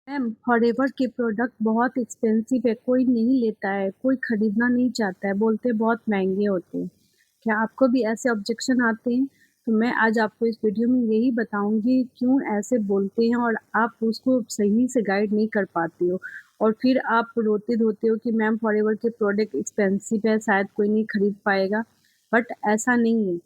Ma'am, forever के product बहुत expensive है, कोई नहीं लेता है, कोई खरीदना नहीं चाहता है, बोलते हैं बहुत महंगे होते हैं। क्या आपको भी ऐसे ऑब्जेक्शन आते हैं? तो मैं आज आपको इस वीडियो में यही बताऊंगी क्यों ऐसे बोलते हैं और आप उसको सही से गाइड नहीं कर पाते हो और फिर आप रोते धोते हो कि मैम फॉरएवर के प्रोडक्ट एक्सपेंसिव है, शायद कोई नहीं खरीद पाएगा। बट ऐसा नहीं है।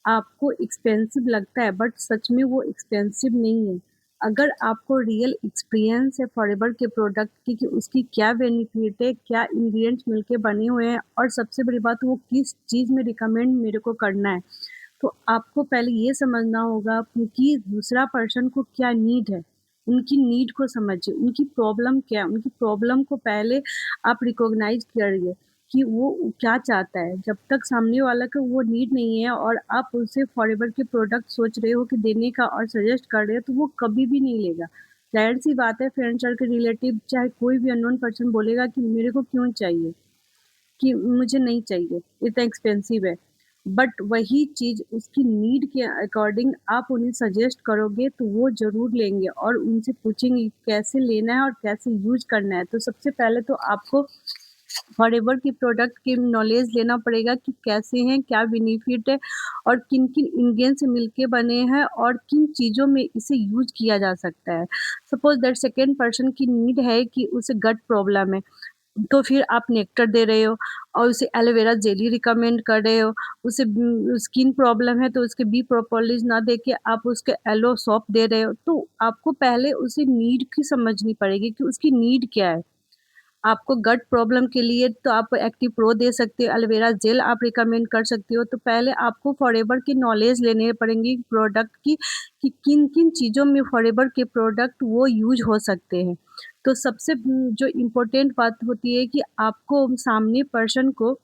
आपको एक्सपेंसिव लगता है बट सच में वो एक्सपेंसिव नहीं है। अगर आपको रियल एक्सपीरियंस है फॉरएवर के प्रोडक्ट की कि उसकी क्या बेनिफिट है, क्या इंग्रेडिएंट्स मिलके बने हुए हैं और सबसे बड़ी बात वो किस चीज़ में रिकमेंड मेरे को करना है, तो आपको पहले ये समझना होगा कि दूसरा पर्सन को क्या नीड है। उनकी नीड को समझिए, उनकी प्रॉब्लम क्या है, उनकी प्रॉब्लम को पहले आप रिकॉग्नाइज करिए कि वो क्या चाहता है। जब तक सामने वाला को वो नीड नहीं है और आप उसे फॉरएवर के प्रोडक्ट सोच रहे हो कि देने का और सजेस्ट कर रहे हो, तो वो कभी भी नहीं लेगा। जाहिर सी बात है, फ्रेंड सर्कल, रिलेटिव, चाहे कोई भी अननोन पर्सन बोलेगा कि मेरे को क्यों चाहिए, कि मुझे नहीं चाहिए, इतना एक्सपेंसिव है। बट वही चीज़ उसकी नीड के अकॉर्डिंग आप उन्हें सजेस्ट करोगे तो वो ज़रूर लेंगे और उनसे पूछेंगे कैसे लेना है और कैसे यूज करना है। तो सबसे पहले तो आपको फॉरएवर की प्रोडक्ट की नॉलेज लेना पड़ेगा कि कैसे हैं, क्या बेनिफिट है और किन किन इंग्रेडिएंट से मिलके बने हैं और किन चीज़ों में इसे यूज किया जा सकता है। सपोज दैट सेकेंड पर्सन की नीड है कि उसे गट प्रॉब्लम है, तो फिर आप नेक्टर दे रहे हो और उसे एलोवेरा जेली रिकमेंड कर रहे हो। उसे स्किन प्रॉब्लम है तो उसके बी प्रोपोलिस ना दे के आप उसके एलो सोप दे रहे हो। तो आपको पहले उसे नीड की समझनी पड़ेगी कि उसकी नीड क्या है। आपको गट प्रॉब्लम के लिए तो आप एक्टिव प्रो दे सकते हो, एलोवेरा जेल आप रिकमेंड कर सकते हो। तो पहले आपको फॉरएवर की नॉलेज लेने पड़ेंगी प्रोडक्ट की कि किन किन चीज़ों में फॉरएवर के प्रोडक्ट वो यूज हो सकते हैं। तो सबसे जो इम्पोर्टेंट बात होती है कि आपको सामने पर्सन को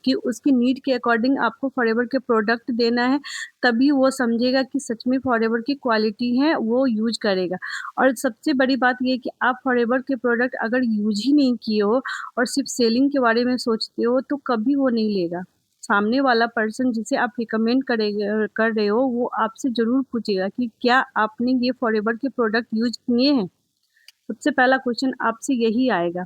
कि उसकी नीड के अकॉर्डिंग आपको फॉरएवर के प्रोडक्ट देना है, तभी वो समझेगा कि सच में फॉरएवर की क्वालिटी है, वो यूज करेगा। और सबसे बड़ी बात ये है कि आप फॉरएवर के प्रोडक्ट अगर यूज ही नहीं किए हो और सिर्फ सेलिंग के बारे में सोचते हो तो कभी वो नहीं लेगा। सामने वाला पर्सन जिसे आप रिकमेंड कर रहे हो वो आपसे ज़रूर पूछेगा कि क्या आपने ये फॉरएवर के प्रोडक्ट यूज किए हैं। सबसे पहला क्वेश्चन आपसे यही आएगा।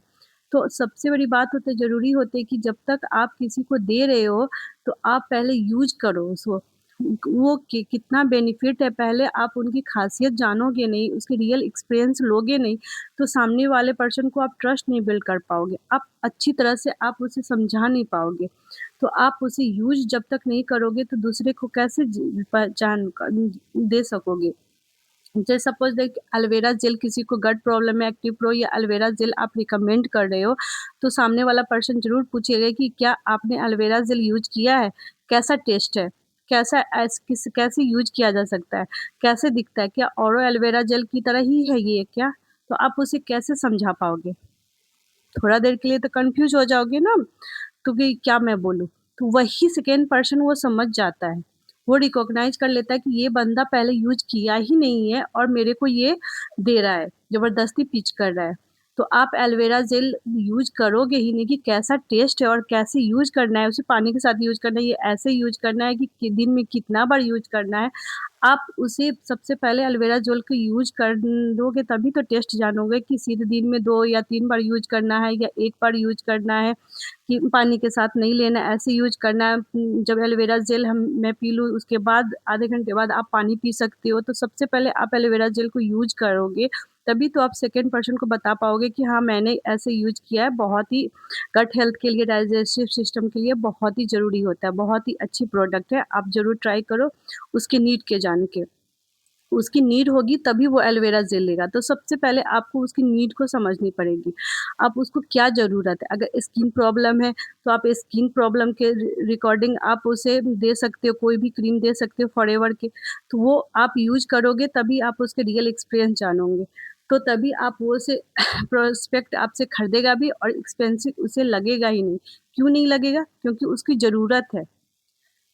तो सबसे बड़ी बात होती है, ज़रूरी होती है कि जब तक आप किसी को दे रहे हो तो आप पहले यूज़ करो उसको। वो कितना बेनिफिट है, पहले आप उनकी खासियत जानोगे नहीं, उसकी रियल एक्सपीरियंस लोगे नहीं, तो सामने वाले पर्सन को आप ट्रस्ट नहीं बिल्ड कर पाओगे। आप अच्छी तरह से आप उसे समझा नहीं पाओगे। तो आप उसे यूज़ जब तक नहीं करोगे तो दूसरे को कैसे पहचान दे सकोगे। जैसे सपोज लाइक एलोवेरा जेल, किसी को गट प्रॉब्लम है, एक्टिव प्रो या एलोवेरा जेल आप रिकमेंड कर रहे हो, तो सामने वाला पर्सन जरूर पूछेगा कि क्या आपने एलोवेरा जेल यूज किया है, कैसा टेस्ट है, कैसा कैसे यूज किया जा सकता है, कैसे दिखता है, क्या औरो एलोवेरा जेल की तरह ही है ये क्या। तो आप उसे कैसे समझा पाओगे। थोड़ा देर के लिए तो कंफ्यूज हो जाओगे ना, तो कि क्या मैं बोलूँ। तो वही सेकेंड पर्सन वो समझ जाता है, वो रिकॉग्नाइज कर लेता है कि ये बंदा पहले यूज किया ही नहीं है और मेरे को ये दे रहा है, जबरदस्ती पिच कर रहा है। तो आप एलोवेरा जेल यूज करोगे ही नहीं कि कैसा टेस्ट है और कैसे यूज करना है, उसे पानी के साथ यूज करना है, ये ऐसे यूज करना है कि दिन में कितना बार यूज करना है। आप उसे सबसे पहले एलोवेरा जेल को यूज कर लोगे तभी तो टेस्ट जानोगे कि सीधे दिन में 2 या 3 बार यूज करना है या 1 बार यूज करना है, कि पानी के साथ नहीं लेना, ऐसे यूज करना है। जब एलोवेरा जेल मैं पी लूँ उसके बाद आधे घंटे बाद आप पानी पी सकते हो। तो सबसे पहले आप एलोवेरा जेल को यूज करोगे तभी तो आप सेकेंड पर्सन को बता पाओगे कि हाँ मैंने ऐसे यूज किया है। बहुत ही गट हेल्थ के लिए, डाइजेस्टिव सिस्टम के लिए बहुत ही ज़रूरी होता है, बहुत ही अच्छी प्रोडक्ट है, आप ज़रूर ट्राई करो उसके नीड के जान के। उसकी नीड होगी तभी वो एलोवेरा जेल लेगा। तो सबसे पहले आपको उसकी नीड को समझनी पड़ेगी। आप उसको क्या ज़रूरत है, अगर स्किन प्रॉब्लम है तो आप स्किन प्रॉब्लम के रिकॉर्डिंग आप उसे दे सकते हो, कोई भी क्रीम दे सकते हो फॉरएवर के। तो वो आप यूज़ करोगे तभी आप उसके रियल एक्सपीरियंस जानोगे। तो तभी आप वो से प्रोस्पेक्ट आपसे खरीदेगा भी और एक्सपेंसिव उसे लगेगा ही नहीं। क्यों नहीं लगेगा? क्योंकि उसकी ज़रूरत है।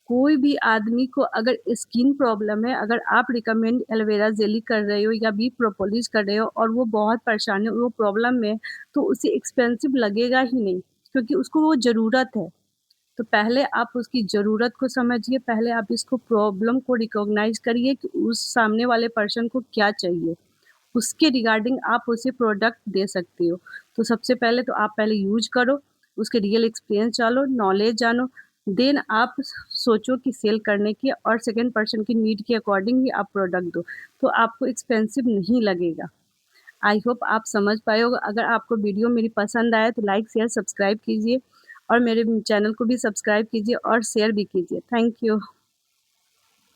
कोई भी आदमी को अगर स्किन प्रॉब्लम है, अगर आप रिकमेंड एलोवेरा जेली कर रहे हो या बी प्रोपोलिस कर रहे हो और वो बहुत परेशान है, वो प्रॉब्लम में है, तो उसे एक्सपेंसिव लगेगा ही नहीं, क्योंकि उसको वो ज़रूरत है। तो पहले आप उसकी ज़रूरत को समझिए, पहले आप इसको प्रॉब्लम को रिकॉग्नाइज़ करिए कि उस सामने वाले पर्सन को क्या चाहिए। उसके रिगार्डिंग आप उसे प्रोडक्ट दे सकते हो। तो सबसे पहले तो आप पहले यूज करो, उसके रियल एक्सपीरियंस जानो, नॉलेज जानो, देन आप सोचो कि सेल करने की, और सेकंड पर्सन की नीड के अकॉर्डिंग ही आप प्रोडक्ट दो, तो आपको एक्सपेंसिव नहीं लगेगा। आई होप आप समझ पाए होगे। अगर आपको वीडियो मेरी पसंद आए तो लाइक शेयर सब्सक्राइब कीजिए, और मेरे चैनल को भी सब्सक्राइब कीजिए और शेयर भी कीजिए। Thank you.